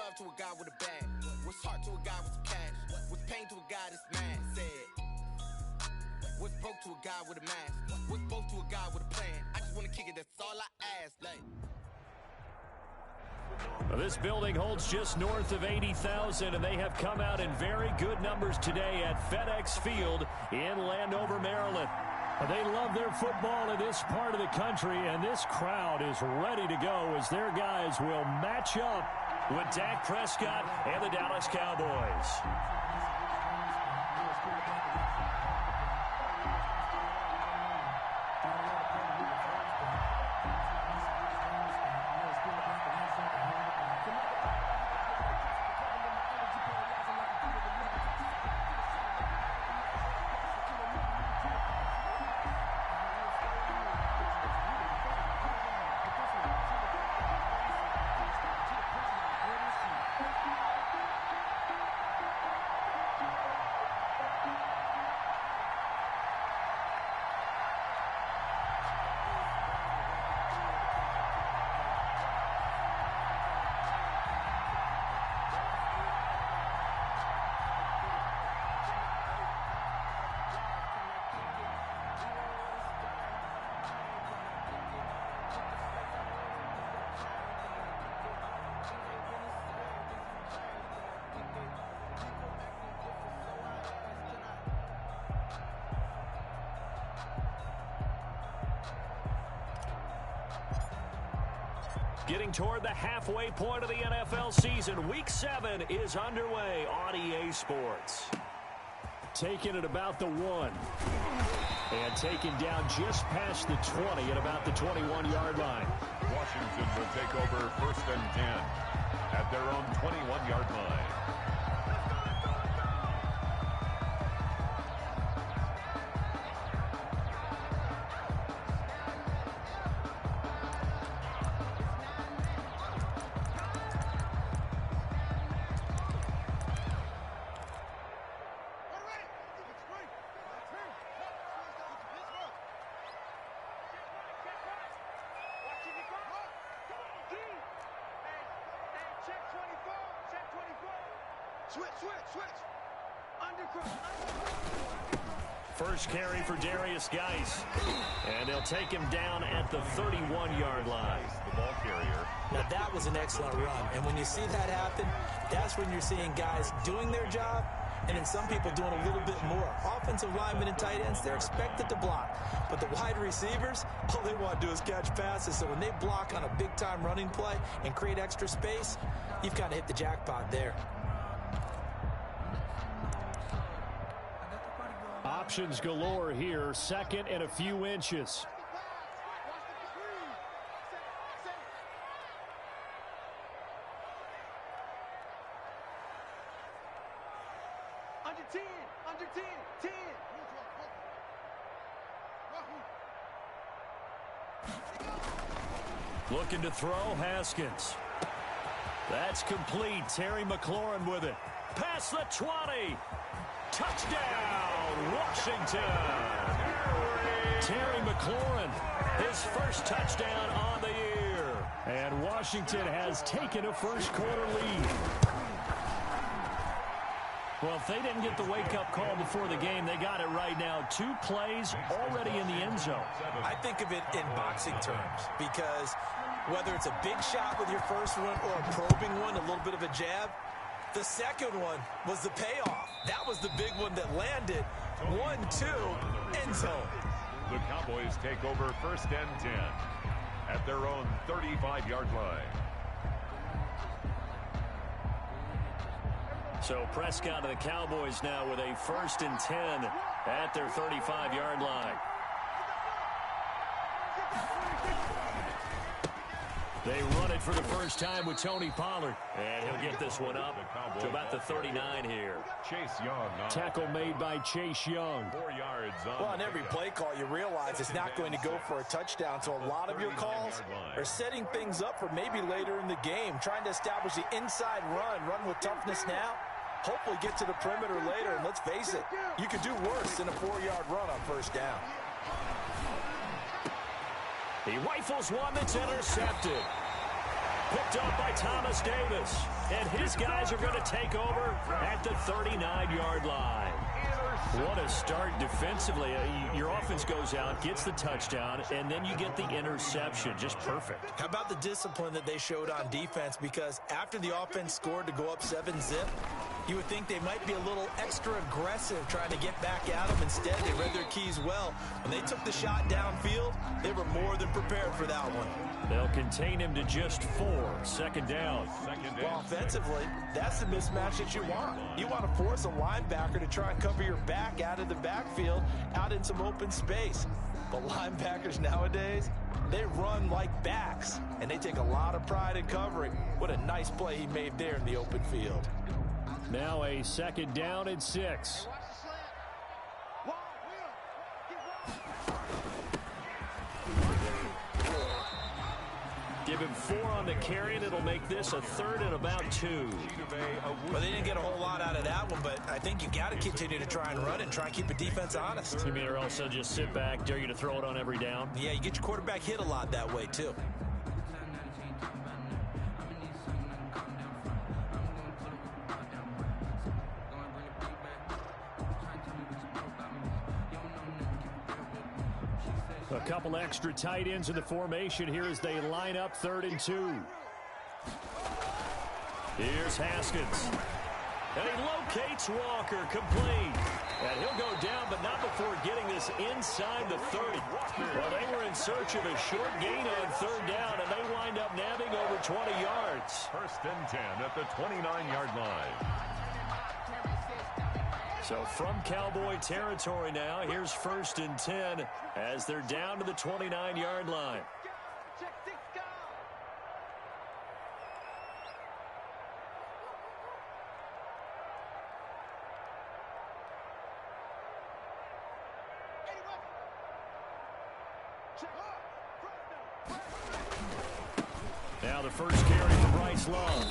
love to a guy with a bag? What's heart to a guy with some cash? What's pain to a guy that's mad? Said. What's broke to a guy with a mask? What's both to a guy with a plan? I just want to kick it, that's all I ask. This building holds just north of 80,000, and they have come out in very good numbers today at FedEx Field in Landover, Maryland. They love their football in this part of the country, and this crowd is ready to go as their guys will match up with Dak Prescott and the Dallas Cowboys. Getting toward the halfway point of the NFL season. Week 7 is underway on EA Sports. Taken at about the 1. And taken down just past the 20 at about the 21-yard line. Washington will take over 1st and 10 at their own 21-yard line. First carry for Darius Geis. And they'll take him down at the 31-yard line. The ball carrier. Now, that was an excellent run. And when you see that happen, that's when you're seeing guys doing their job and then some people doing a little bit more. Offensive linemen and tight ends, they're expected to block. But the wide receivers, all they want to do is catch passes. So when they block on a big-time running play and create extra space, you've kind of hit the jackpot there. Options galore here. 2nd and a few inches. Under 10, under 10, 10. Looking to throw, Haskins. That's complete. Terry McLaurin with it. Past the 20. Touchdown, Washington. Terry McLaurin, his first touchdown on the year. And Washington has taken a first-quarter lead. Well, if they didn't get the wake-up call before the game, they got it right now. 2 plays already in the end zone. I think of it in boxing terms because whether it's a big shot with your first one or a probing one, a little bit of a jab, the second one was the payoff. That was the big one that landed. 1-2, end zone. The Cowboys take over 1st and 10 at their own 35-yard line. So Prescott and the Cowboys now with a 1st and 10 at their 35-yard line. They run it for the first time with Tony Pollard. And he'll get this one up to about the 39 here. Chase Young. Tackle made by Chase Young. 4 yards on. Well, on every play call, you realize it's not going to go for a touchdown. So a lot of your calls are setting things up for maybe later in the game, trying to establish the inside run with toughness now. Hopefully get to the perimeter later. And let's face it, you could do worse than a 4-yard run on first down. He rifles one that's intercepted. picked off by Thomas Davis. And his guys are going to take over at the 39-yard line. What a start defensively. Your offense goes out, gets the touchdown, and then you get the interception. Just perfect. How about the discipline that they showed on defense? Because after the offense scored to go up 7-zip, you would think they might be a little extra aggressive trying to get back at them. Instead, they read their keys well. When they took the shot downfield, they were more than prepared for that one. They'll contain him to just 4. Second down. Well, offensively, that's the mismatch that you want. You want to force a linebacker to try and cover your back out of the backfield, out in some open space. But linebackers nowadays, they run like backs, and they take a lot of pride in covering. What a nice play he made there in the open field. Now a second down and 6. Give him 4 on the carry, and it'll make this a 3rd and about 2. Well, they didn't get a whole lot out of that one, but I think you got to continue to try and run it and try and keep the defense honest. You mean, or else they'll just sit back, dare you to throw it on every down? Yeah, you get your quarterback hit a lot that way, too. A couple extra tight ends in the formation here as they line up 3rd and 2. Here's Haskins. And he locates Walker, complete. And he'll go down, but not before getting this inside the 30. Well, they were in search of a short gain on 3rd down, and they wind up nabbing over 20 yards. 1st and 10 at the 29-yard line. So from Cowboy territory now, here's 1st and 10 as they're down to the 29-yard line. Now the first carry for Bryce Love.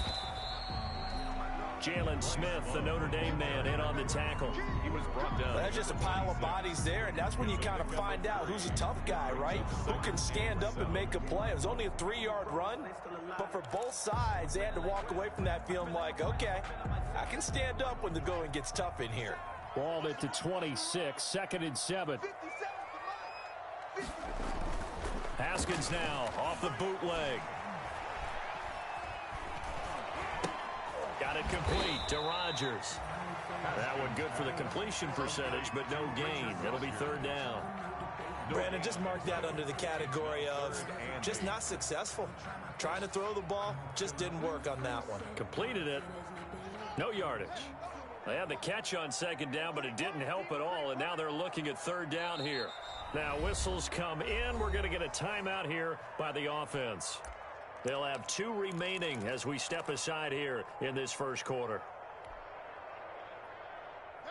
Jalen Smith, the Notre Dame man, in on the tackle. He was brought down. That's just a pile of bodies there, and that's when you kind of find out who's a tough guy, right? Who can stand up and make a play. It was only a 3-yard run, but for both sides, they had to walk away from that feeling like, okay, I can stand up when the going gets tough in here. Ball at the 26, 2nd and 7. Haskins now off the bootleg. Got it complete to Rodgers. That one good for the completion percentage, but no gain. It'll be 3rd down. Brandon, just mark that under the category of just not successful. Trying to throw the ball, just didn't work on that one. Completed it. No yardage. They had the catch on 2nd down, but it didn't help at all, and now they're looking at 3rd down here. Now whistles come in. We're going to get a timeout here by the offense. They'll have 2 remaining as we step aside here in this first quarter.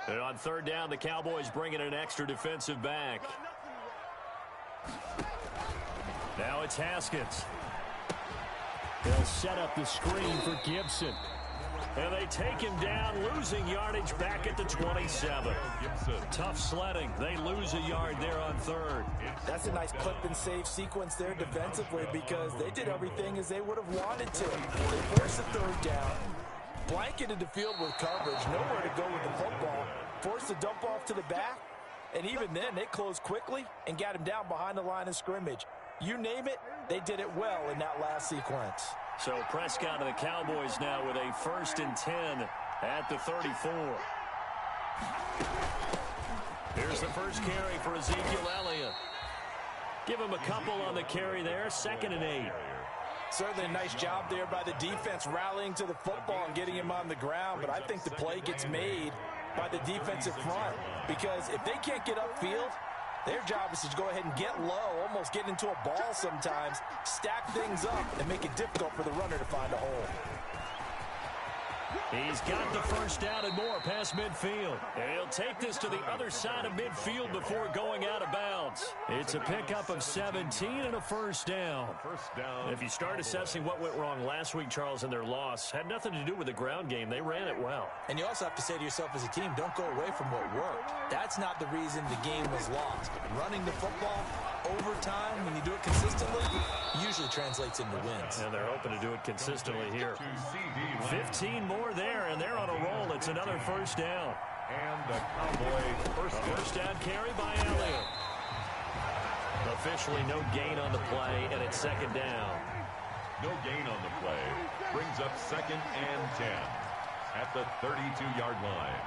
And on 3rd down, the Cowboys bring in an extra defensive back. Now it's Haskins. They'll set up the screen for Gibson. And they take him down, losing yardage back at the 27. Tough sledding. They lose a yard there on 3rd. That's a nice clip and save sequence there defensively because they did everything as they would have wanted to. They forced the 3rd down, blanketed the field with coverage, nowhere to go with the football, forced the dump off to the back, and even then they closed quickly and got him down behind the line of scrimmage. You name it, they did it well in that last sequence. So Prescott and the Cowboys now with a 1st and 10 at the 34. Here's the first carry for Ezekiel Elliott. Give him a couple on the carry there. 2nd and 8. Certainly a nice job there by the defense rallying to the football and getting him on the ground. But I think the play gets made by the defensive front because if they can't get upfield, their job is to go ahead and get low, almost get into a ball sometimes, stack things up, and make it difficult for the runner to find a hole. He's got the first down and more past midfield. And he'll take this to the other side of midfield before going out of bounds. It's a pickup of 17 and a first down. And if you start assessing what went wrong last week, Charles, in their loss, had nothing to do with the ground game. They ran it well. And you also have to say to yourself as a team, don't go away from what worked. That's not the reason the game was lost. Running the football overtime, when you do it consistently, usually translates into wins. And they're hoping to do it consistently here. 15 more there, and they're on a roll. It's another first down. And the Cowboys first down carry by Elliott. Officially no gain on the play, and it's second down. No gain on the play. Brings up 2nd and 10 at the 32-yard line.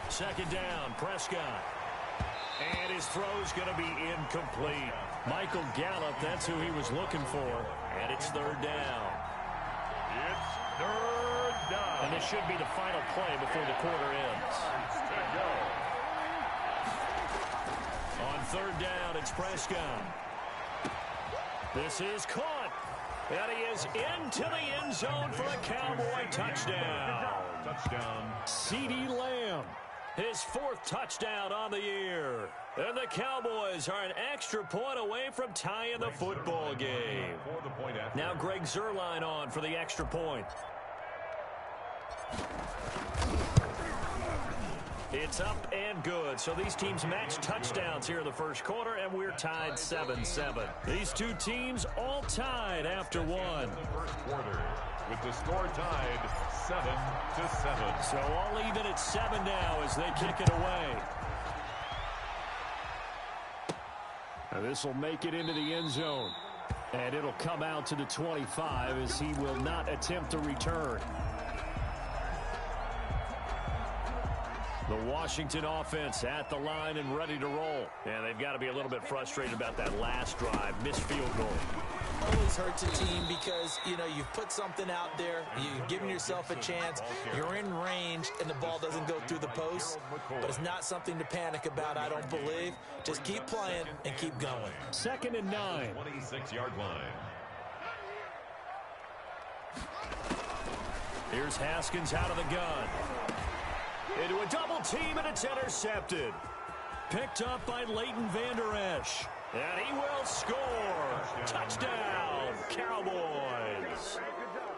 Second down, Prescott. And his throw's going to be incomplete. Michael Gallup, that's who he was looking for. And it's third down. It's third down. And this should be the final play before the quarter ends. On third down, it's Prescott. This is caught. And he is into the end zone for a Cowboy touchdown. Touchdown. CeeDee Lamb. His 4th touchdown on the year. And the Cowboys are an extra point away from tying the football game. Now Greg Zuerlein on for the extra point. It's up and good. So these teams match touchdowns here in the first quarter, and we're tied 7-7. These two teams all tied after one. First quarter, with the score tied 7-7. So all even at 7 now as they kick it away. And this will make it into the end zone. And it'll come out to the 25 as he will not attempt to return. The Washington offense at the line and ready to roll. And they've got to be a little bit frustrated about that last drive. Missed field goal. Always hurts a team because, you know, you've put something out there. You've given yourself a chance. You're in range, and the ball doesn't go through the post. But it's not something to panic about, I don't believe. Just keep playing and keep going. 2nd and 9. 26-yard line. Here's Haskins out of the gun. Into a double team, and it's intercepted. Picked up by Leighton Vander Esch. And he will score. Touchdown, Cowboys.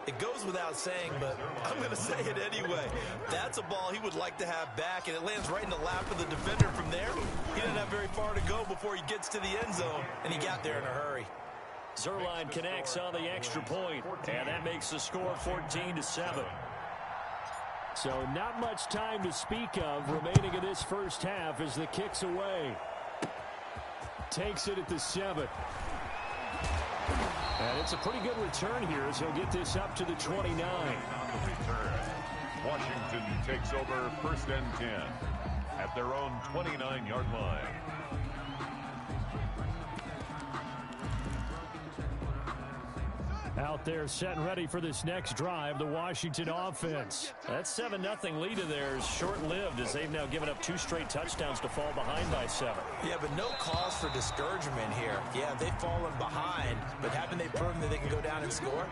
It goes without saying, but I'm going to say it anyway. That's a ball he would like to have back, and it lands right in the lap of the defender from there. He didn't have very far to go before he gets to the end zone, and he got there in a hurry. Zuerlein connects on the extra point, and that makes the score 14-7. So not much time to speak of remaining in this first half as the kick's away. Takes it at the 7. And it's a pretty good return here as he'll get this up to the 29. Washington takes over 1st and 10 at their own 29-yard line. Out there set and ready for this next drive, the Washington offense. That 7-0 lead of theirs short-lived as they've now given up 2 straight touchdowns to fall behind by 7. Yeah, but no cause for discouragement here. Yeah, they've fallen behind, but haven't they proven that they can go down and score?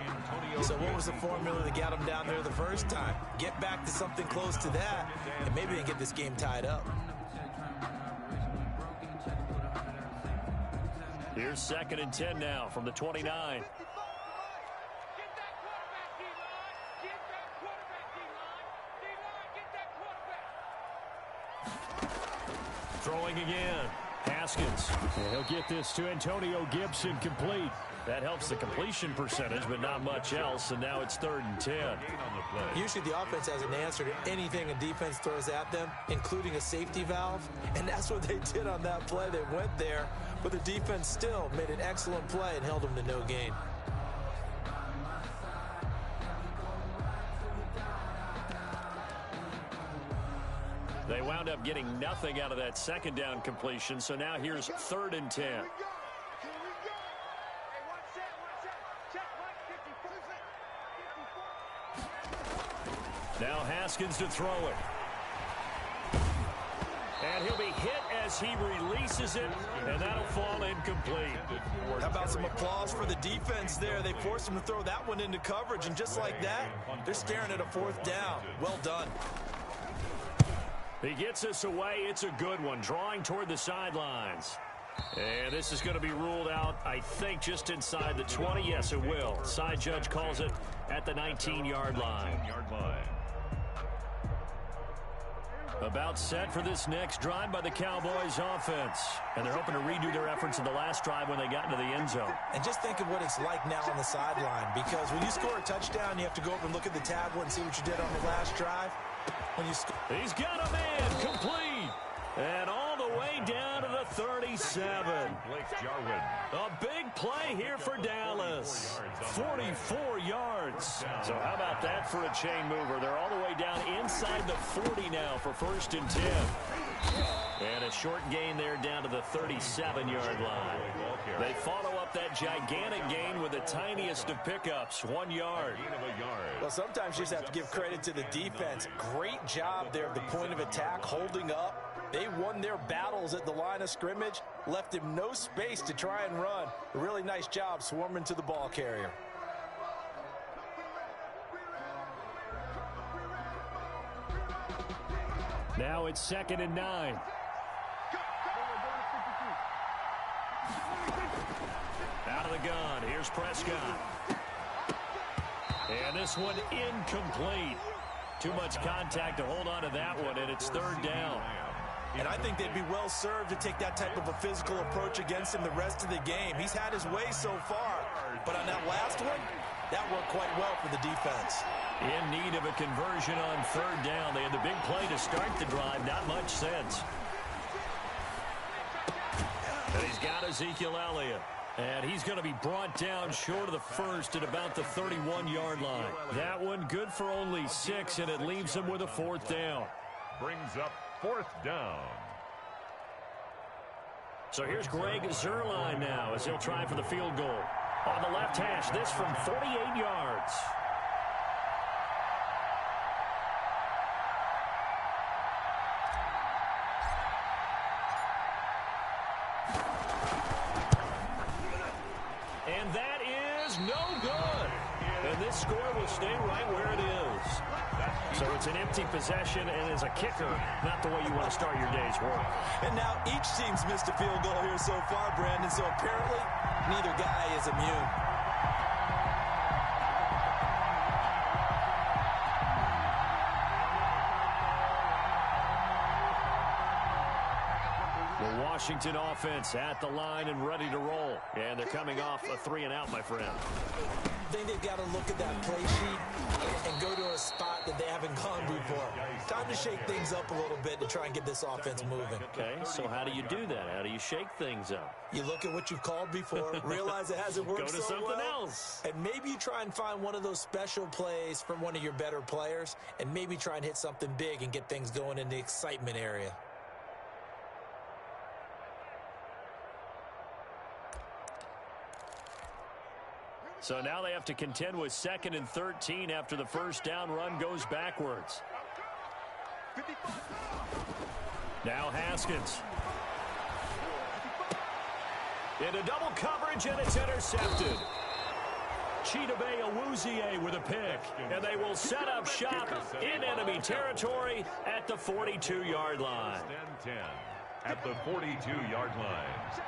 So what was the formula that got them down there the first time? Get back to something close to that, and maybe they get this game tied up. Here's 2nd and 10 now from the 29. Throwing again. Haskins. And he'll get this to Antonio Gibson complete. That helps the completion percentage, but not much else. And now it's 3rd and 10. Usually the offense has an answer to anything a defense throws at them, including a safety valve. And that's what they did on that play. They went there, but the defense still made an excellent play and held them to no gain. They wound up getting nothing out of that 2nd down completion, so now here's 3rd and 10. Now Haskins to throw it. And he'll be hit as he releases it, and that'll fall incomplete. How about some applause for the defense there? They forced him to throw that one into coverage, and just like that, they're staring at a 4th down. Well done. He gets us away. It's a good one, drawing toward the sidelines. And this is going to be ruled out, I think, just inside the 20. Yes, it will. Side judge calls it at the 19-yard line. About set for this next drive by the Cowboys offense. And they're hoping to redo their efforts in the last drive when they got into the end zone. And just think of what it's like now on the sideline, because when you score a touchdown, you have to go over and look at the tablet and see what you did on the last drive. When you He's got a man complete. And all the way down to the 37. A big play here for Dallas. 44 yards. So how about that for a chain mover? They're all the way down inside the 40 now for 1st and 10. And a short gain there down to the 37-yard line. They follow up that gigantic gain with the tiniest of pickups, 1 yard. Well, sometimes you just have to give credit to the defense. Great job there at the point of attack, holding up. They won their battles at the line of scrimmage, left him no space to try and run. A really nice job swarming to the ball carrier. Now it's 2nd and 9. Out of the gun. Here's Prescott. And this one incomplete. Too much contact to hold on to that one, and it's 3rd down. And I think they'd be well served to take that type of a physical approach against him the rest of the game. He's had his way so far. But on that last one, that worked quite well for the defense. In need of a conversion on 3rd down. They had the big play to start the drive. Not much sense. And he's got Ezekiel Elliott. And he's going to be brought down short of the first at about the 31-yard line. That one good for only 6, and it leaves him with a 4th down. Brings up 4th down. So here's Greg Zuerlein now as he'll try for the field goal. On the left hash, this from 48 yards. And that is no good. And this score will stay right where it is. So it's an empty possession, and as a kicker, not the way you want to start your day's work. And now each team's missed a field goal here so far, Brandon, so apparently neither guy is immune. The Washington offense at the line and ready to roll. And they're coming off a 3-and-out, my friend. I think they've got to look at that play sheet and go to a spot that they haven't gone before. Time to shake things up a little bit to try and get this offense moving. Okay, so how do you do that? How do you shake things up? You look at what you've called before, realize it hasn't worked Go to so something well, else. and maybe you try and find one of those special plays from one of your better players, and maybe try and hit something big and get things going in the excitement area. So now they have to contend with 2nd and 13 after the first down run goes backwards. Now Haskins. Into double coverage, and it's intercepted. Chidobe Awuzie with a pick, and they will set up shop in enemy territory at the 42-yard line. 10 at the 42-yard line.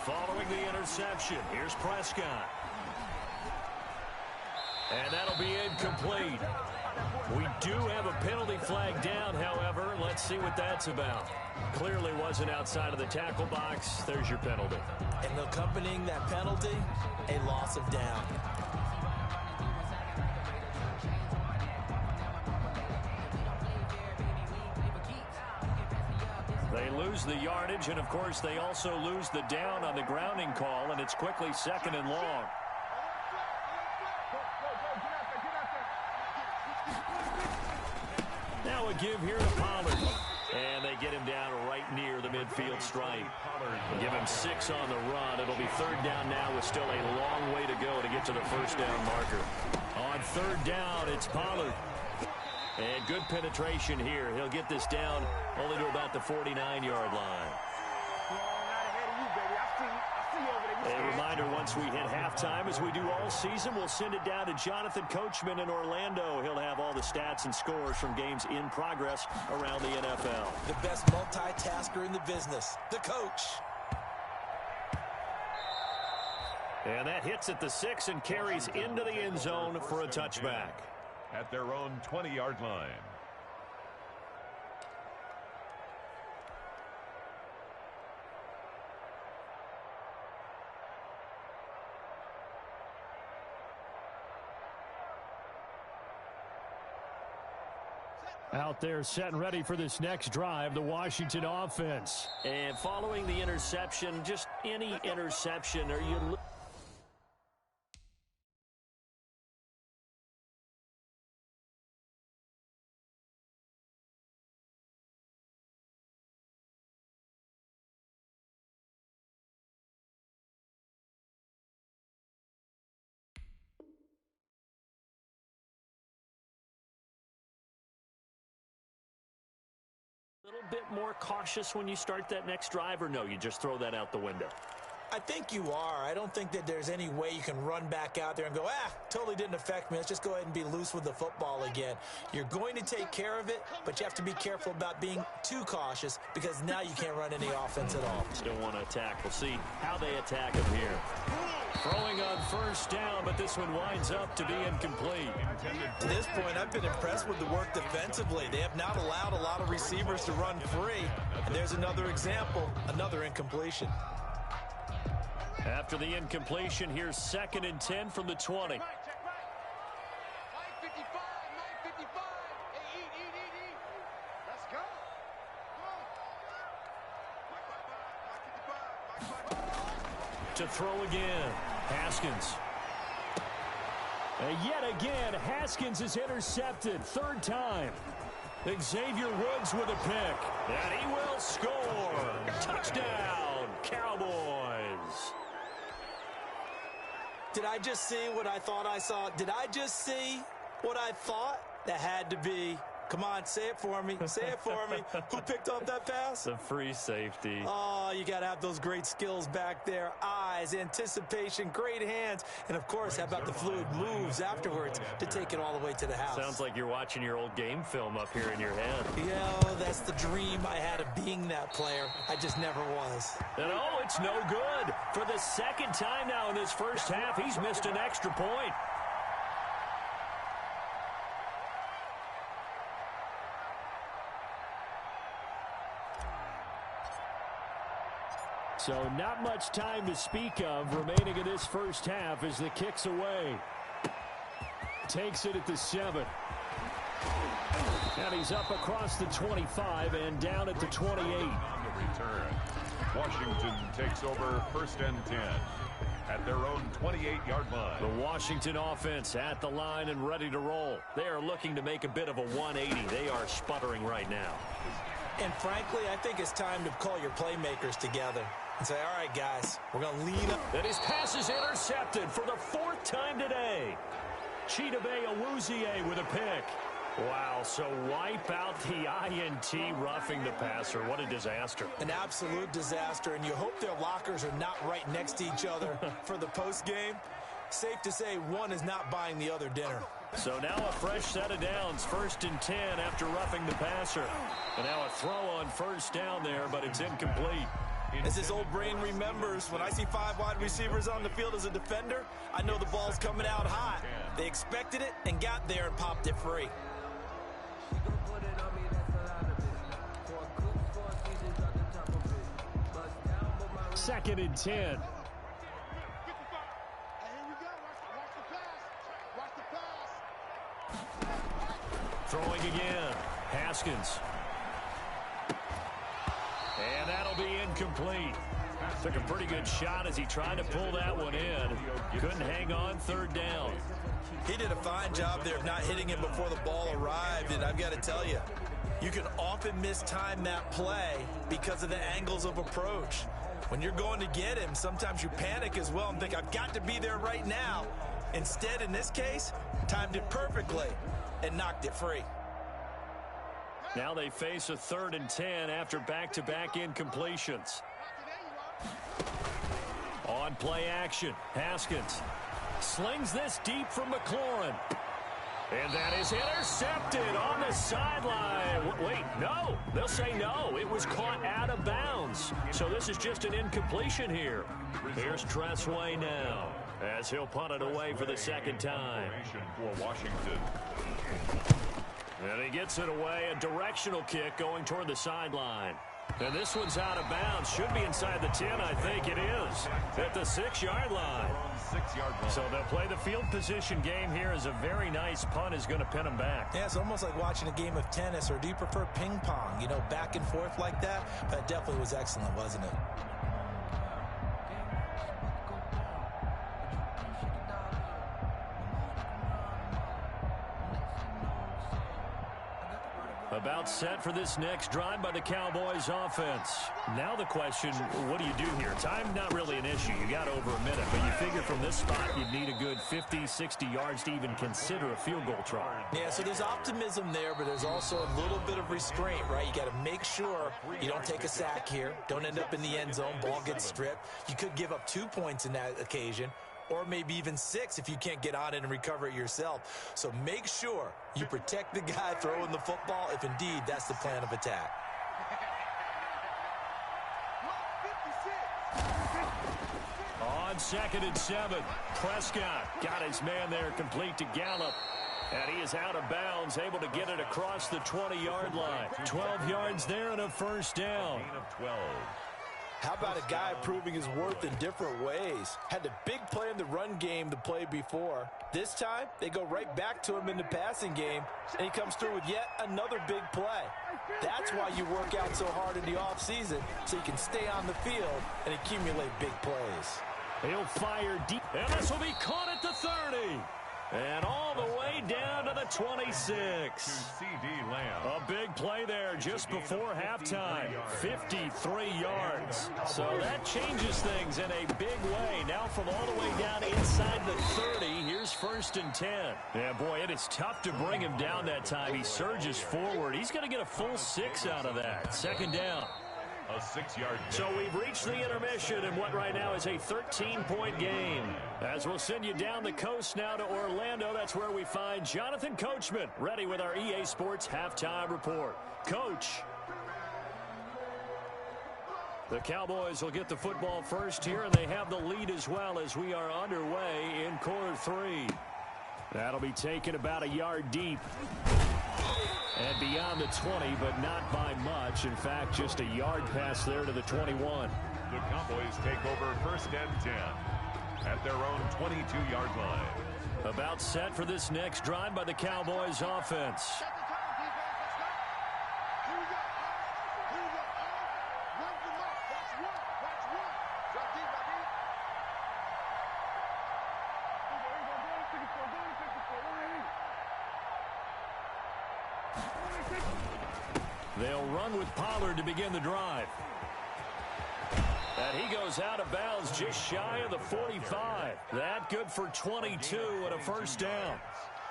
Following the interception, here's Prescott. And that'll be incomplete. We do have a penalty flag down, however. Let's see what that's about. Clearly wasn't outside of the tackle box. There's your penalty. And accompanying that penalty, a loss of down. They lose the yardage, and of course they also lose the down on the grounding call, and it's quickly 2nd and long. Now a give here to Pollard. And they get him down right near the midfield stripe. Give him 6 on the run. It'll be 3rd down now with still a long way to go to get to the first down marker. On 3rd down, it's Pollard. And good penetration here. He'll get this down only to about the 49-yard line. A reminder, once we hit halftime, as we do all season, we'll send it down to Jonathan Coachman in Orlando. He'll have all the stats and scores from games in progress around the NFL. The best multitasker in the business, the coach. And that hits at the 6 and carries into the end zone for a touchback. At their own 20-yard line. Out there set and ready for this next drive, the Washington offense. And following the interception, just any interception, are you... a little bit more cautious when you start that next drive, or no, you just throw that out the window? I think you are. I don't think that there's any way you can run back out there and go, totally didn't affect me. Let's just go ahead and be loose with the football again. You're going to take care of it, but you have to be careful about being too cautious because now you can't run any offense at all. Still want to attack. We'll see how they attack him here. Throwing on first down, but this one winds up to be incomplete. To this point, I've been impressed with the work defensively. They have not allowed a lot of receivers to run free. And there's another example, another incompletion. After the incompletion, here's 2nd and 10 from the 20. To throw again, Haskins. And yet again, Haskins is intercepted, 3rd time. Xavier Woods with a pick, and he will score. Touchdown, Cowboys. Did I just see what I thought I saw? Did I just see what I thought? That had to be. Come on, say it for me. Say it for me. Who picked up that pass? The free safety. Oh, you got to have those great skills back there. Eyes, anticipation, great hands. And, of course, how about the fluid moves afterwards to take it all the way to the house? Sounds like you're watching your old game film up here in your head. Yeah, that's the dream I had of being that player. I just never was. And, oh, it's no good. For the 2nd time now in this first half, he's missed an extra point. So not much time to speak of remaining in this first half as the kick's away. Takes it at the 7. And he's up across the 25 and down at the 28. On the return, Washington takes over 1st and 10 at their own 28-yard line. The Washington offense at the line and ready to roll. They are looking to make a bit of a 180. They are sputtering right now. And frankly, I think it's time to call your playmakers together and say, all right, guys, we're going to lean up. And his pass is intercepted for the 4th time today. Chidobe Awuzie with a pick. Wow, so wipe out the INT, roughing the passer. What a disaster. An absolute disaster, and you hope their lockers are not right next to each other for the postgame. Safe to say one is not buying the other dinner. So now a fresh set of downs, 1st and 10 after roughing the passer. And now a throw on 1st down there, but it's incomplete. As his old brain remembers, when I see 5 wide receivers on the field as a defender, I know the ball's coming out hot. They expected it and got there and popped it free. 2nd and 10. Throwing again. Haskins. And that'll be incomplete. Took a pretty good shot as he tried to pull that one in. Couldn't hang on 3rd down. He did a fine job there of not hitting him before the ball arrived, and I've got to tell you, you can often mistime that play because of the angles of approach. When you're going to get him, sometimes you panic as well and think, I've got to be there right now. Instead, in this case, timed it perfectly and knocked it free. Now they face a 3rd and 10 after back-to-back incompletions. On play action, Haskins slings this deep from McLaurin. And that is intercepted on the sideline. Wait, no. They'll say no. It was caught out of bounds. So this is just an incompletion here. Here's Tressway now as he'll punt it away for the second time. For Washington. And he gets it away. A directional kick going toward the sideline. And this one's out of bounds. Should be inside the 10, I think it is. At the 6-yard line. So they'll play the field position game here as a very nice punt is going to pin them back. Yeah, it's almost like watching a game of tennis, or do you prefer ping pong? You know, back and forth like that? That definitely was excellent, wasn't it? About set for this next drive by the Cowboys offense. Now the question, what do you do here? Time not really an issue. You got over a minute, but you figure from this spot you'd need a good 50, 60 yards to even consider a field goal try. Yeah, so there's optimism there, but there's also a little bit of restraint, right? You got to make sure you don't take a sack here. Don't end up in the end zone. Ball gets stripped. You could give up 2 points in that occasion, or maybe even 6 if you can't get on it and recover it yourself. So make sure you protect the guy throwing the football if indeed that's the plan of attack. On 2nd and 7, Prescott got his man there complete to Gallup. And he is out of bounds, able to get it across the 20-yard line. 12 yards there and a first down. Gain of 12. How about a guy proving his worth in different ways? Had the big play in the run game the play before. This time, they go right back to him in the passing game, and he comes through with yet another big play. That's why you work out so hard in the offseason, so you can stay on the field and accumulate big plays. He'll fire deep, and this will be caught at the 30. And all the way down to the 26. C.D. Lamb. A big play there just before halftime. 53 yards. So that changes things in a big way. Now from all the way down inside the 30, here's 1st and 10. Yeah, boy, it is tough to bring him down that time. He surges forward. He's going to get a full 6 out of that. 2nd down. A 6-yard gain. So we've reached the intermission in what right now is a 13-point game. As we'll send you down the coast now to Orlando, that's where we find Jonathan Coachman ready with our EA Sports Halftime Report. Coach. The Cowboys will get the football first here, and they have the lead as well as we are underway in quarter 3. That'll be taken about a yard deep. And beyond the 20, but not by much. In fact, just a yard pass there to the 21. The Cowboys take over 1st and 10 at their own 22-yard line. About set for this next drive by the Cowboys offense. They'll run with Pollard to begin the drive. And he goes out of bounds just shy of the 45. That good for 22 and a first down.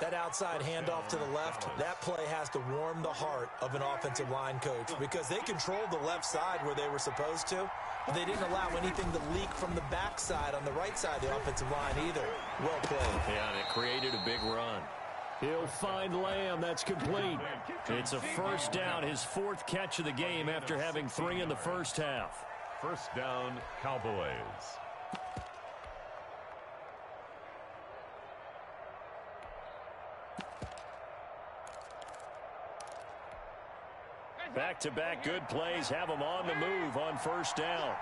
That outside handoff to the left, that play has to warm the heart of an offensive line coach because they controlled the left side where they were supposed to, but they didn't allow anything to leak from the backside on the right side of the offensive line either. Well played. Yeah, and it created a big run. He'll find Lamb. That's complete. It's a first down, his 4th catch of the game after having 3 in the first half. First down, Cowboys. Back-to-back good plays have them on the move on first down.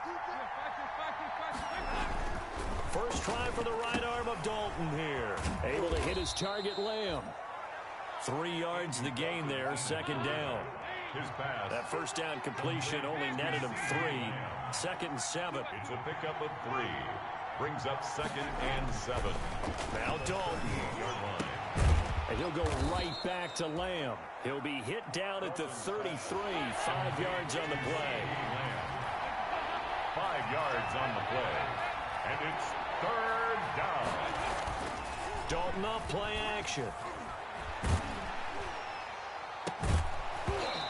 First try for the right arm of Dalton here. Able to hit his target, Lamb. 3 yards the gain there, 2nd down. His pass. That first down completion only netted him 3. 2nd and 7. It's a pickup of 3. Brings up 2nd and 7. Now Dalton. And he'll go right back to Lamb. He'll be hit down at the 33. 5 yards on the play. 5 yards on the play. And it's 3rd down. Dalton off play action.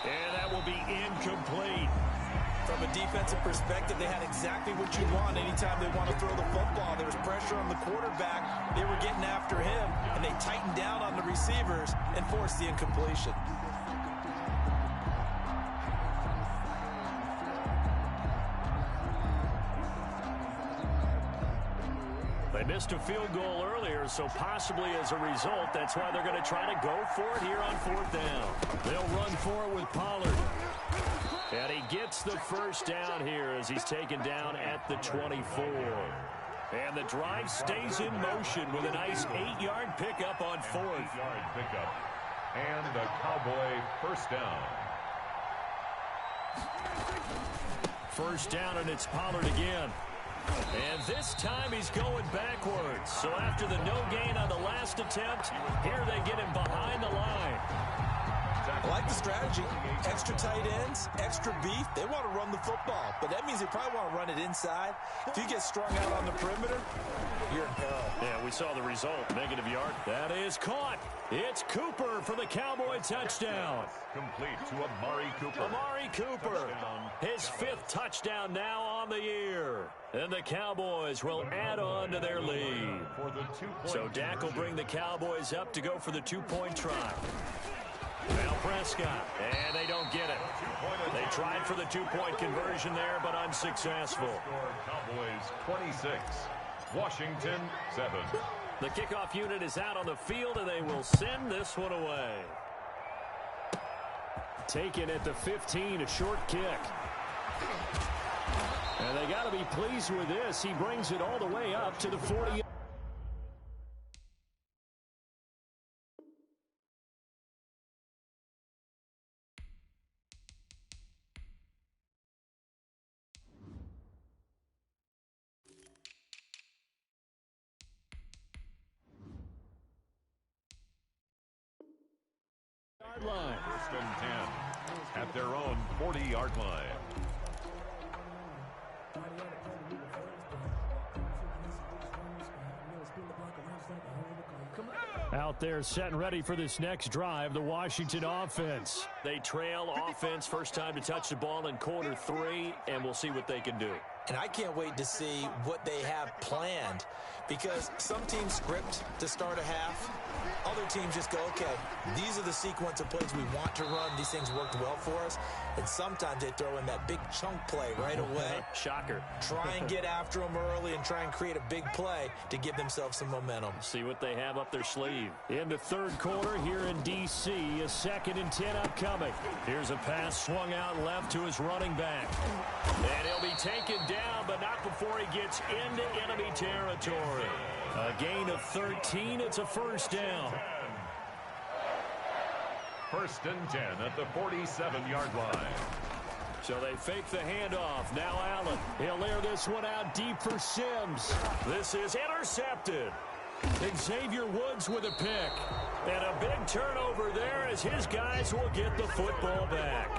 And that will be incomplete. From a defensive perspective, they had exactly what you want anytime they want to throw the football. There was pressure on the quarterback. They were getting after him, and they tightened down on the receivers and forced the incompletion. They missed a field goal earlier, so possibly as a result, that's why they're going to try to go for it here on 4th down. They'll run for it with Pollard. And he gets the first down here as he's taken down at the 24. And the drive stays in motion with a nice 8-yard pickup on 4th. 8-yard pickup. And the Cowboy first down. First down, and it's Pollard again. And this time he's going backwards. So after the no gain on the last attempt, here they get him behind the line. I like the strategy. Extra tight ends, extra beef. They want to run the football, but that means they probably want to run it inside. If you get strung out on the perimeter, you're in peril. Yeah, we saw the result. Negative yard. That is caught. It's Cooper for the Cowboy touchdown. Complete to Amari Cooper. Amari Cooper, his 5th touchdown now on the year. And the Cowboys will add on to their lead. So Dak will bring the Cowboys up to go for the 2-point try. Now Prescott, and they don't get it. They tried for the 2-point conversion there, but unsuccessful. Cowboys 26, Washington 7. The kickoff unit is out on the field, and they will send this one away. Taken at the 15, a short kick. And they got to be pleased with this. He brings it all the way up to the 40. Line. 1st and 10 at their own 40-yard line. Out there set and ready for this next drive, the Washington offense. They trail offense, first time to touch the ball in quarter 3, and we'll see what they can do. And I can't wait to see what they have planned, because some teams script to start a half. Other teams just go, okay, these are the sequence of plays we want to run. These things worked well for us. And sometimes they throw in that big chunk play right away. Shocker. Try and get after them early and try and create a big play to give themselves some momentum. See what they have up their sleeve. In the 3rd quarter here in D.C., a 2nd and 10 upcoming. Here's a pass swung out left to his running back. And he'll be taken down, but not before he gets into enemy territory. A gain of 13. It's a first down. 1st and 10 at the 47-yard line. So they fake the handoff. Now Allen. He'll air this one out deep for Sims. This is intercepted. Xavier Woods with a pick. And a big turnover there as his guys will get the football back.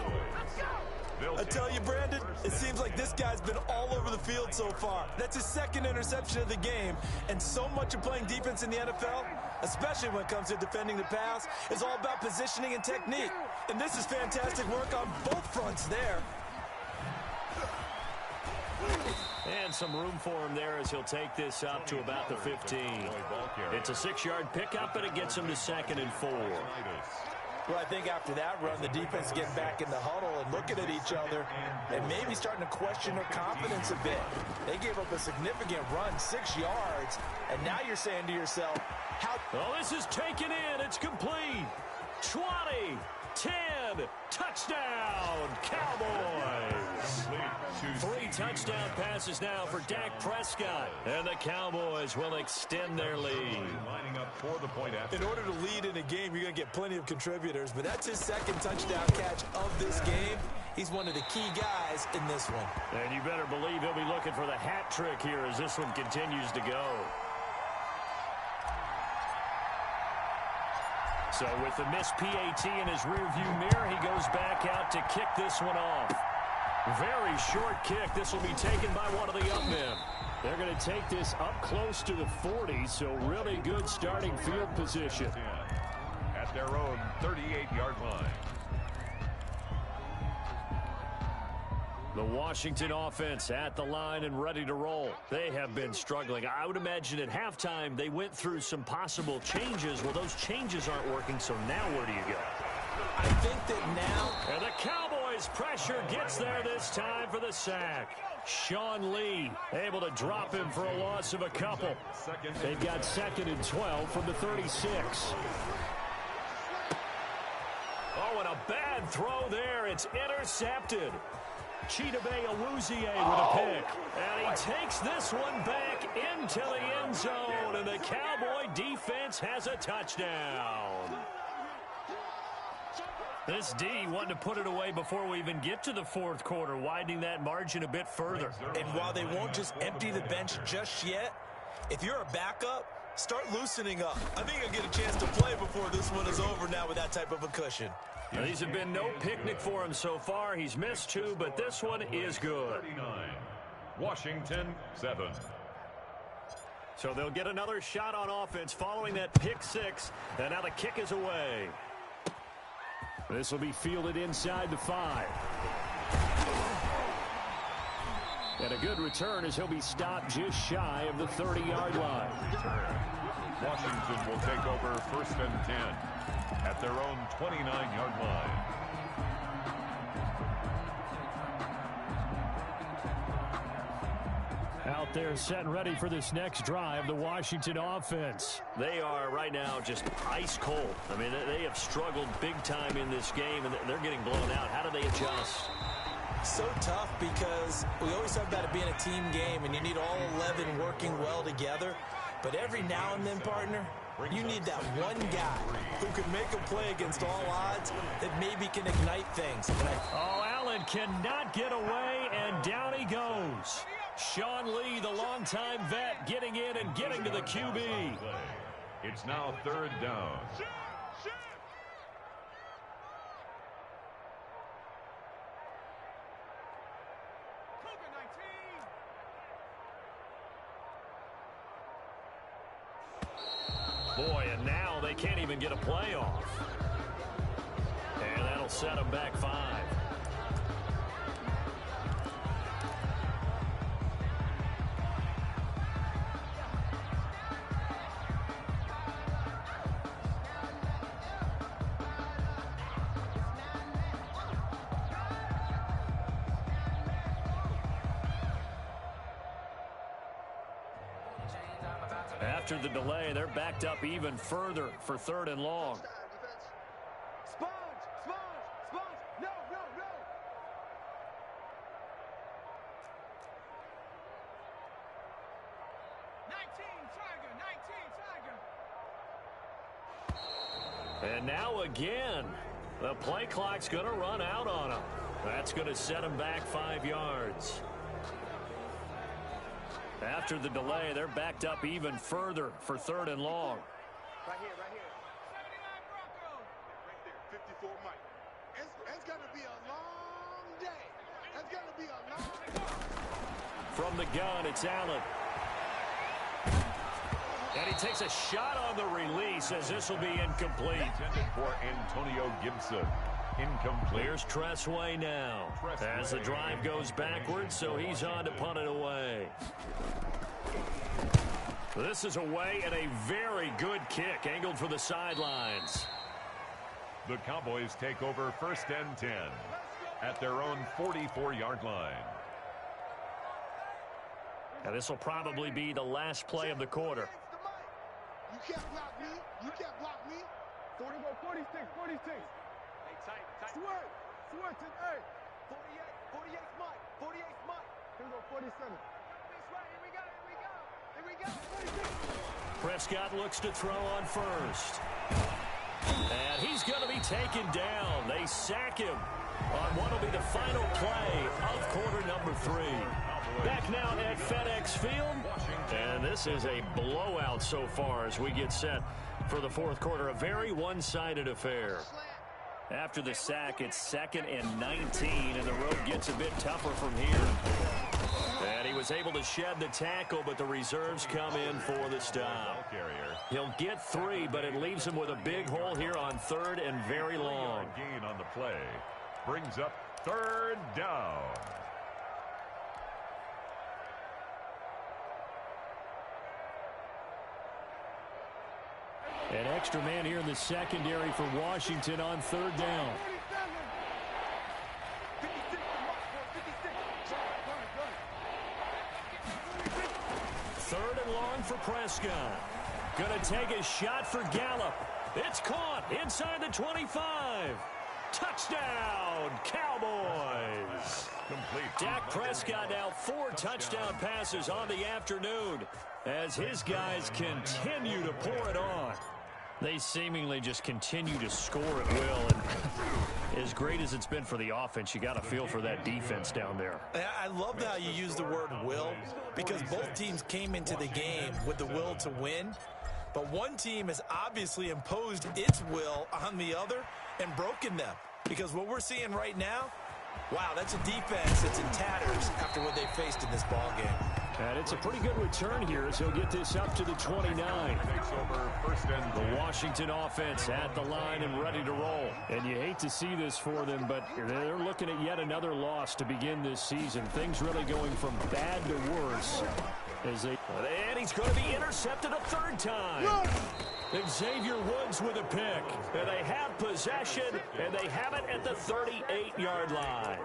I tell you, Brandon, it seems like this guy's been all over the field so far. That's his 2nd interception of the game. And so much of playing defense in the NFL, especially when it comes to defending the pass, is all about positioning and technique. And this is fantastic work on both fronts there. And some room for him there as he'll take this up to about the 15. It's a 6-yard pickup, and it gets him to 2nd and 4. Well, I think after that run, the defense get back in the huddle and looking at each other and maybe starting to question their confidence a bit. They gave up a significant run, 6 yards, and now you're saying to yourself, how... Oh, this is taken in. It's complete. 20, 10, touchdown, Cowboys. 3 touchdown passes now for Dak Prescott. And the Cowboys will extend their lead. Lining up for the point after. In order to lead in a game, you're going to get plenty of contributors, but that's his 2nd touchdown catch of this game. He's one of the key guys in this one. And you better believe he'll be looking for the hat trick here as this one continues to go. So with the missed PAT in his rearview mirror, he goes back out to kick this one off. Very short kick. This will be taken by one of the up men. They're going to take this up close to the 40, so really good starting field position. At their own 38-yard line. The Washington offense at the line and ready to roll. They have been struggling. I would imagine at halftime they went through some possible changes. Well, those changes aren't working, so now where do you go? I think that now... And the Cowboys' pressure gets there this time for the sack. Sean Lee able to drop him for a loss of a couple. They've got 2nd and 12 from the 36. Oh, and a bad throw there. It's intercepted. Chidobe Awuzie with a pick. And he takes this one back into the end zone. And the Cowboy defense has a touchdown. This D wanted to put it away before we even get to the fourth quarter, widening that margin a bit further. And while they won't just empty the bench just yet, if you're a backup, start loosening up. I think you'll get a chance to play before this one is over now with that type of a cushion. Now, these have been no picnic for him so far. He's missed 2, but this one is good. 39. Washington 7. So they'll get another shot on offense following that pick 6, and now the kick is away. This will be fielded inside the 5. And a good return as he'll be stopped just shy of the 30-yard line. Washington will take over 1st and 10 at their own 29-yard line. Out there set and ready for this next drive, the Washington offense. They are right now just ice cold. I mean, they have struggled big time in this game, and they're getting blown out. How do they adjust? So tough because we always talk about it being a team game, and you need all 11 working well together. But every now and then, partner, you need that one guy who can make a play against all odds that maybe can ignite things. Oh, Allen cannot get away, and down he goes. Sean Lee, the longtime vet, getting in and getting to the QB. It's now 3rd down. Boy, and now they can't even get a play off. And that'll set them back 5. After the delay, they're backed up even further for 3rd and long. Sponge! No! 19 Tiger! And now again, the play clock's going to run out on them. That's going to set them back 5 yards. After the delay, they're backed up even further for 3rd and long. Right here. 79 Bronco. Right there, 54 Mike. It's going to be a long day. It's going to be a long day. From the gun, it's Allen. And he takes a shot on the release as this will be incomplete. Intended for Antonio Gibson. Incomplete. Here's Tressway now as the drive goes backwards, so he's on to punt it away. This is away and a very good kick angled for the sidelines. The Cowboys take over 1st and 10 at their own 44-yard line. And this will probably be the last play of the quarter. You can't block me. 46. Hey, tight. Swerve to the earth. 48 Mike. 48 Mike. Here we go, 47. This way, here we go. 46. Prescott looks to throw on 1st. And he's going to be taken down. They sack him on what will be the final play of quarter number 3. Back now at FedEx Field. And this is a blowout so far as we get set for the fourth quarter. A very one-sided affair. After the sack, it's 2nd and 19, and the road gets a bit tougher from here. And he was able to shed the tackle, but the reserves come in for the stop. He'll get 3, but it leaves him with a big hole here on 3rd and very long. Gain on the play brings up 3rd down. An extra man here in the secondary for Washington on third down. Third and long for Prescott. Going to take a shot for Gallup. It's caught inside the 25. Touchdown, Cowboys. Dak Prescott now 4 touchdown passes on the afternoon as his guys continue to pour it on. They seemingly just continue to score at will. And as great as it's been for the offense, you got to feel for that defense down there. I love how you use the word will, because both teams came into the game with the will to win. But one team has obviously imposed its will on the other and broken them. Because what we're seeing right now, wow, that's a defense that's in tatters after what they faced in this ballgame. And it's a pretty good return here as he'll get this up to the 29. The Washington offense at the line and ready to roll. And you hate to see this for them, but they're looking at yet another loss to begin this season. Things really going from bad to worse. And he's going to be intercepted a third time. Xavier Woods with a pick. And they have possession, and they have it at the 38-yard line.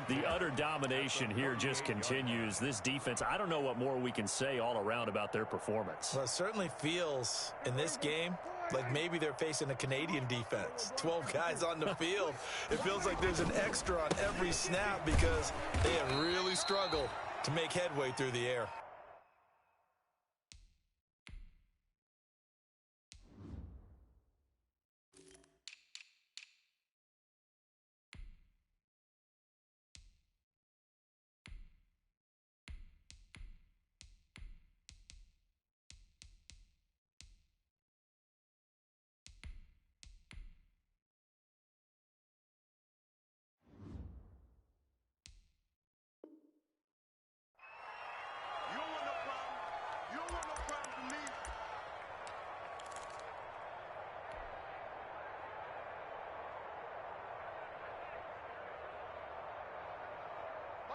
The utter domination here just continues. This defense, I don't know what more we can say all around about their performance. Well, it certainly feels in this game like maybe they're facing a Canadian defense. 12 guys on the field. It feels like there's an extra on every snap because they have really struggled to make headway through the air.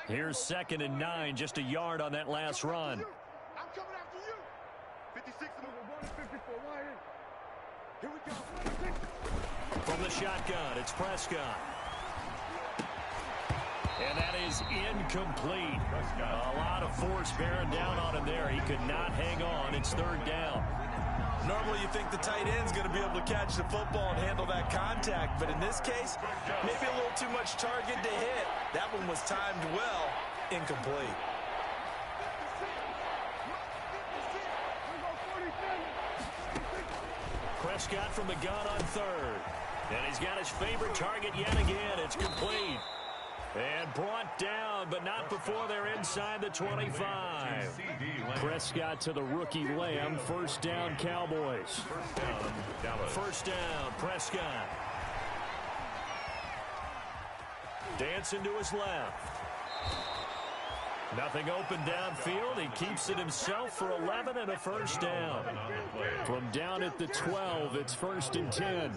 Here's 2nd and 9, just a yard on that last run. I'm coming after you. 56 and 54 right here. Here we go. From the shotgun, it's Prescott. And that is incomplete. A lot of force bearing down on him there. He could not hang on. It's 3rd down. Normally you think the tight end's going to be able to catch the football and handle that contact, but in this case, maybe a little too much target to hit. That one was timed well, incomplete. Prescott from the gun on 3rd. And he's got his favorite target yet again. It's complete. And brought down, but not before they're inside the 25. Prescott to the rookie Lamb. 1st down, Cowboys. 1st down, Prescott. Dancing to his left. Nothing open downfield. He keeps it himself for 11 and a 1st down. From down at the 12, it's 1st and 10.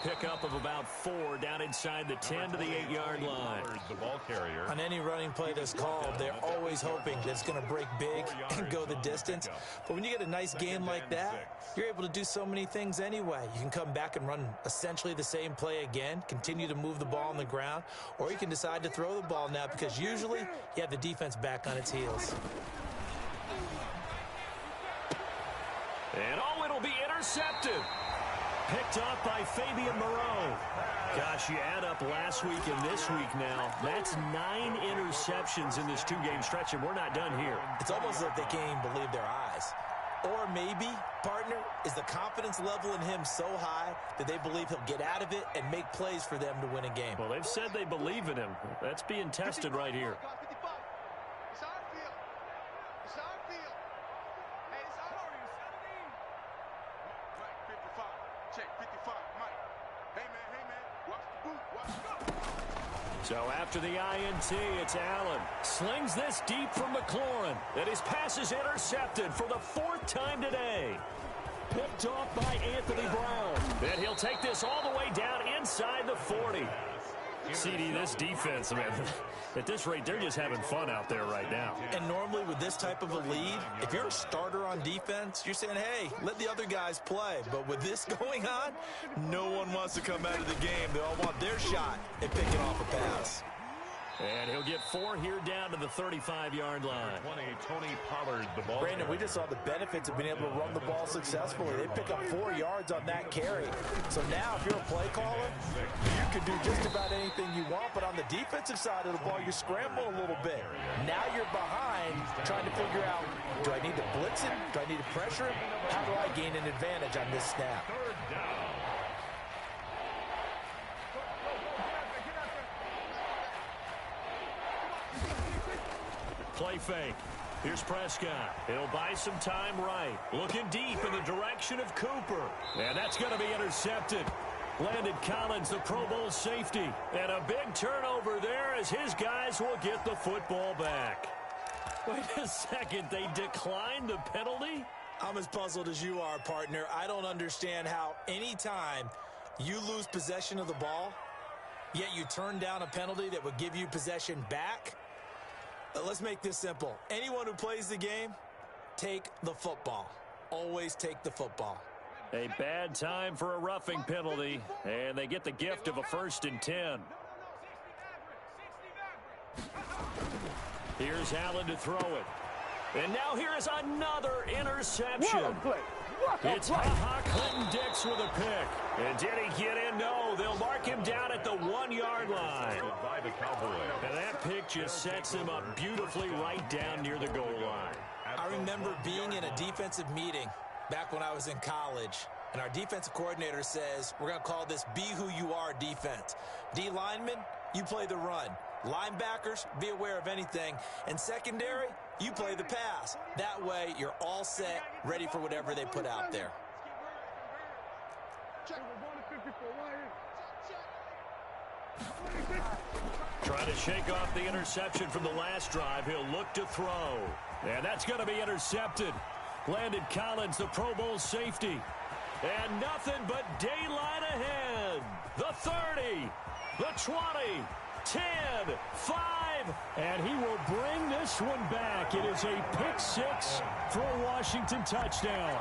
Pickup of about 4 down inside the 10 to the 8-yard line. The ball carrier. On any running play that's called, they're always hoping that it's going to break big and go the distance. But when you get a nice game like that, you're able to do so many things anyway. You can come back and run essentially the same play again, continue to move the ball on the ground, or you can decide to throw the ball now because usually you have the defense back on its heels. And it'll be intercepted. Picked off by Fabian Moreau. Gosh, you add up last week and this week now. That's 9 interceptions in this 2-game stretch, and we're not done here. It's almost like they can't even believe their eyes. Or maybe, partner, is the confidence level in him so high that they believe he'll get out of it and make plays for them to win a game. Well, they've said they believe in him. That's being tested right here. So after the INT, it's Allen. Slings this deep from McLaurin. And his pass is intercepted for the 4th time today. Picked off by Anthony Brown. And he'll take this all the way down inside the 40. CD, this defense, man, at this rate, they're just having fun out there right now. And normally with this type of a lead, if you're a starter on defense, you're saying, hey, let the other guys play. But with this going on, no one wants to come out of the game. They all want their shot at picking off a pass. And he'll get 4 here down to the 35-yard line. 20, Tony Pollard, the ball. Brandon, we just saw the benefits of being able to run the ball successfully. They pick up 4 yards on that carry. So now if you're a play caller, you can do just about anything you want. But on the defensive side of the ball, you scramble a little bit. Now you're behind trying to figure out, do I need to blitz him? Do I need to pressure him? How do I gain an advantage on this snap? Third down. Play fake. Here's Prescott. He'll buy some time right. Looking deep in the direction of Cooper. And that's going to be intercepted. Landon Collins, the Pro Bowl safety. And a big turnover there as his guys will get the football back. Wait a second. They declined the penalty? I'm as puzzled as you are, partner. I don't understand how anytime you lose possession of the ball, yet you turn down a penalty that would give you possession back. Let's make this simple. Anyone who plays the game, take the football. Always take the football. A bad time for a roughing penalty, and they get the gift of a 1st and 10. Here's Allen to throw it. And now here is another interception. It's Ha-Ha Clinton-Dix with a pick. And did he get in? No, they'll mark him down at the 1-yard line. By the Cowboys. And that pick just sets him up beautifully right down near the goal line. I remember being in a defensive meeting back when I was in college, and our defensive coordinator says, we're going to call this Be Who You Are defense. D linemen, you play the run. Linebackers, be aware of anything. And secondary, you play the pass. That way, you're all set, ready for whatever they put out there. Trying to shake off the interception from the last drive. He'll look to throw. And that's going to be intercepted. Landon Collins, the Pro Bowl safety. And nothing but daylight ahead. The 30, the 20, 10, 5, and he will bring this one back. It is a pick-6 for a Washington touchdown.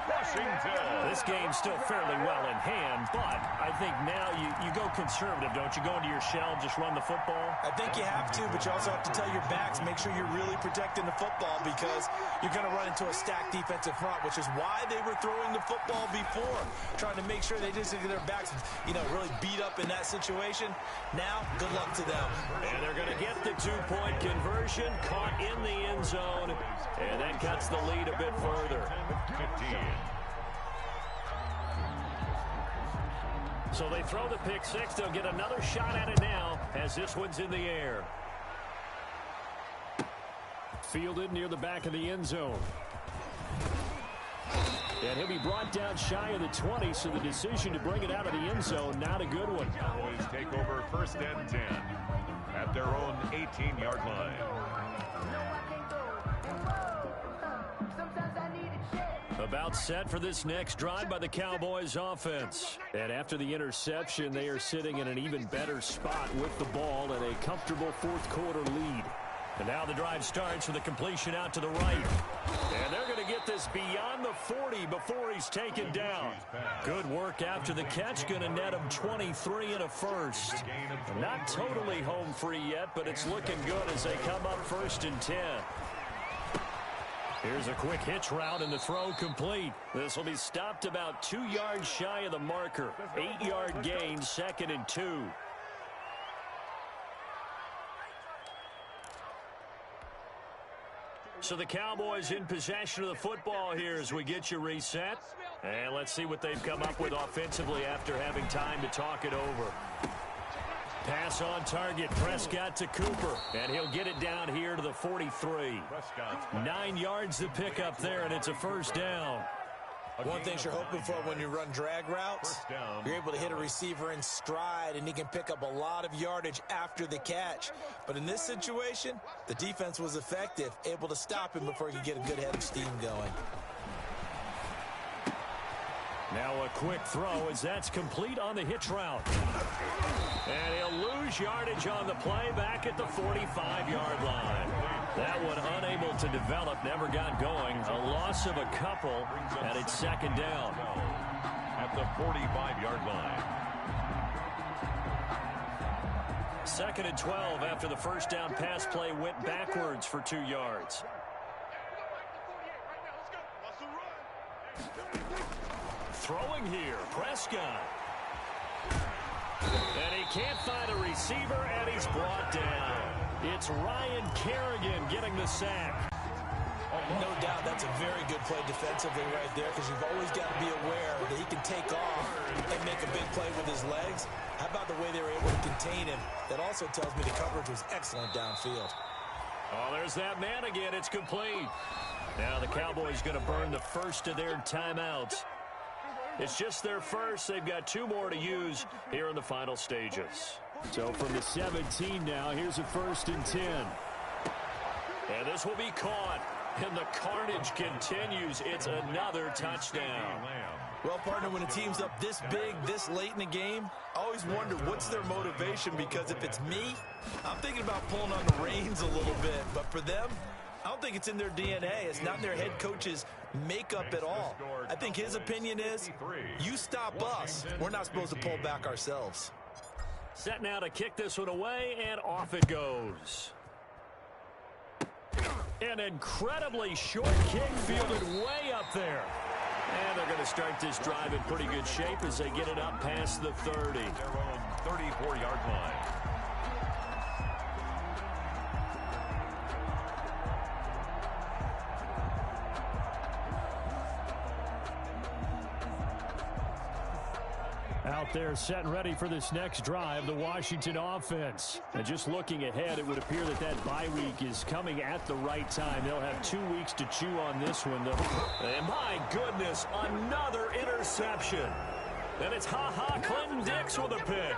Washington. This game's still fairly well in hand, but I think now you go conservative, don't you? Go into your shell, just run the football? I think you have to, but you also have to tell your backs, make sure you're really protecting the football because you're going to run into a stacked defensive front, which is why they were throwing the football before, trying to make sure they just get their backs, really beat up in that situation. Now, good luck to them. And they're going to get the 2-point conversion, caught in the end zone, and that cuts the lead a bit further. 15. So they throw the pick-6. They'll get another shot at it now as this one's in the air. Fielded near the back of the end zone. And he'll be brought down shy of the 20, so the decision to bring it out of the end zone, not a good one. Cowboys take over 1st and 10 at their own 18-yard line. About set for this next drive by the Cowboys offense. And after the interception, they are sitting in an even better spot with the ball and a comfortable 4th quarter lead. And now the drive starts with a completion out to the right. And they're going to get this beyond the 40 before he's taken down. Good work after the catch. Going to net him 23 and a 1st. Not totally home free yet, but it's looking good as they come up 1st and 10. Here's a quick hitch route and the throw complete. This will be stopped about 2 yards shy of the marker. 8-yard gain, 2nd and 2. So the Cowboys in possession of the football here as we get you reset. And let's see what they've come up with offensively after having time to talk it over. Pass on target, Prescott to Cooper, and he'll get it down here to the 43. 9 yards to pick up there, and it's a 1st down. One thing you're hoping for when you run drag routes, you're able to hit a receiver in stride, and he can pick up a lot of yardage after the catch. But in this situation, the defense was effective, able to stop him before he could get a good head of steam going. Now a quick throw as that's complete on the hitch route. And he'll lose yardage on the play back at the 45-yard line. That one unable to develop, never got going. A loss of a couple, and it's second down. At the 45-yard line. Second and 12 after the first down pass play went backwards for 2 yards. Throwing here, Prescott. And he can't find a receiver, and he's brought down. It's Ryan Kerrigan getting the sack. No doubt that's a very good play defensively right there, because you've always got to be aware that he can take off and make a big play with his legs. How about the way they were able to contain him? That also tells me the coverage was excellent downfield. Oh, there's that man again. It's complete. Now the Cowboys going to burn the first of their timeouts. It's just their first. They've got 2 more to use here in the final stages. So from the 17 now, here's a 1st and 10. And this will be caught. And the carnage continues. It's another touchdown. Well, partner, when a team's up this big, this late in the game, I always wonder what's their motivation, because if it's me, I'm thinking about pulling on the reins a little bit. But for them, I don't think it's in their DNA. It's not in their head coach's makeup at all. I think his opinion is, you stop us. We're not supposed to pull back ourselves. Set now to kick this one away, and off it goes. An incredibly short kick fielded way up there. And they're going to start this drive in pretty good shape as they get it up past the 30. Their own 34-yard line. Out there set and ready for this next drive, the Washington offense. And just looking ahead, it would appear that that bye week is coming at the right time. They'll have 2 weeks to chew on this one. And my goodness, another interception. And it's Clinton Dix with a pick.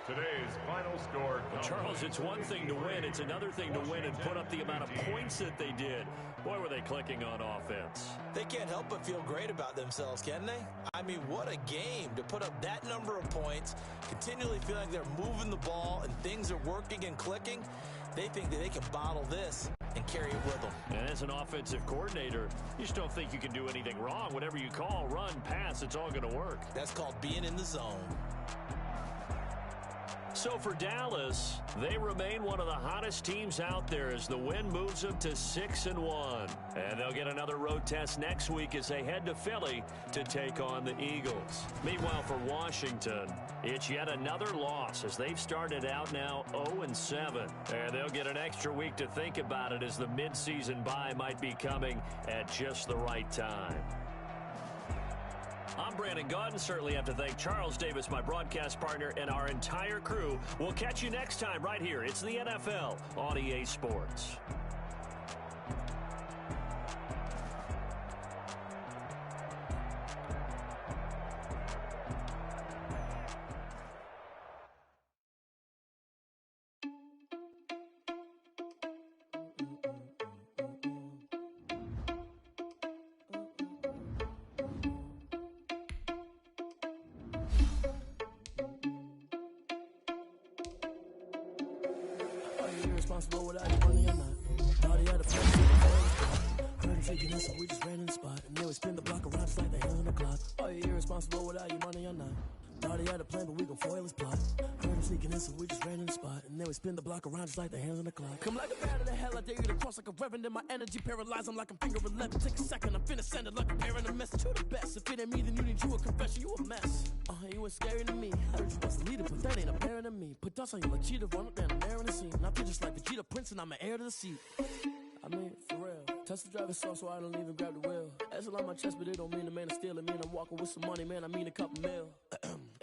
Today's final score. Charles, it's one thing to win. It's another thing to win and put up the amount of points that they did. Boy, were they clicking on offense. They can't help but feel great about themselves, can they? I mean, what a game to put up that number of points, continually feel like they're moving the ball and things are working and clicking. They think that they can bottle this and carry it with them. And as an offensive coordinator, you just don't think you can do anything wrong. Whatever you call, run, pass, it's all going to work. That's called being in the zone. So for Dallas, they remain one of the hottest teams out there as the win moves them to 6-1. And they'll get another road test next week as they head to Philly to take on the Eagles. Meanwhile, for Washington, it's yet another loss as they've started out now 0-7. And they'll get an extra week to think about it as the midseason bye might be coming at just the right time. I'm Brandon Gaudin. Certainly have to thank Charles Davis, my broadcast partner, and our entire crew. We'll catch you next time right here. It's the NFL on EA Sports. Irresponsible without your money or not. Thought he had a plan to the phone. Heard him shaking this, so we just ran in the spot. And then we spin the block around just like the hands on the clock. Are you irresponsible without your money or not? Thought he had a plan, but we gon' foil his plot. Heard him sneaking in, so we just ran in the spot. And then we spin the block around just like the hands on the clock. Come like a bat of the hell, I dare you to cross like a reverend. And my energy paralyzed, I'm like I'm finger 11. Take a second, I'm finna send it like a parent a message. You the best, if it ain't me, then you need you a confession. You a mess. You was scary to me. Heard you was a leader, but that ain't apparent to me. Put dust on you like cheetah, run up down the air in the scene. Now just like the cheetah prince, and I'm an heir to the seat. I mean, for real. Tesla driver soft, so I don't even grab the wheel. That's on my chest, but it don't mean the man is stealing. Mean I'm walking with some money, man. I mean a couple mil.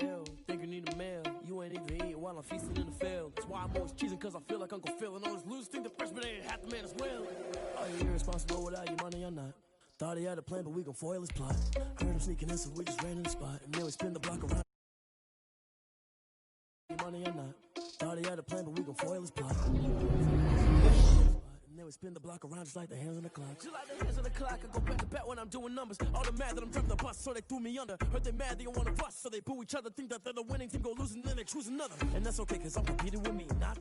Ew, think you need a meal. You ain't even eating while I'm feasting in the field. That's why I'm always cheesing, cause I feel like Uncle Phil. And all this lose think the freshman ain't half the man as well. Are you irresponsible without your money or not? Thought he had a plan, but we gon' foil his plot. Heard him sneaking in, so we just ran in the spot. And then we spin the block around. Money or not? Thought he had a plan, but we gon' foil his plot. And then we we spin the block around just like the hands on the clock. Just like the hands on the clock, I go back to back when I'm doing numbers. All the mad that I'm driving the bus, so they threw me under. Heard they mad, they don't want to bust, so they boo each other, think that they're the winning team, go losing, then they choose another. And that's okay, cause I'm competing with me, not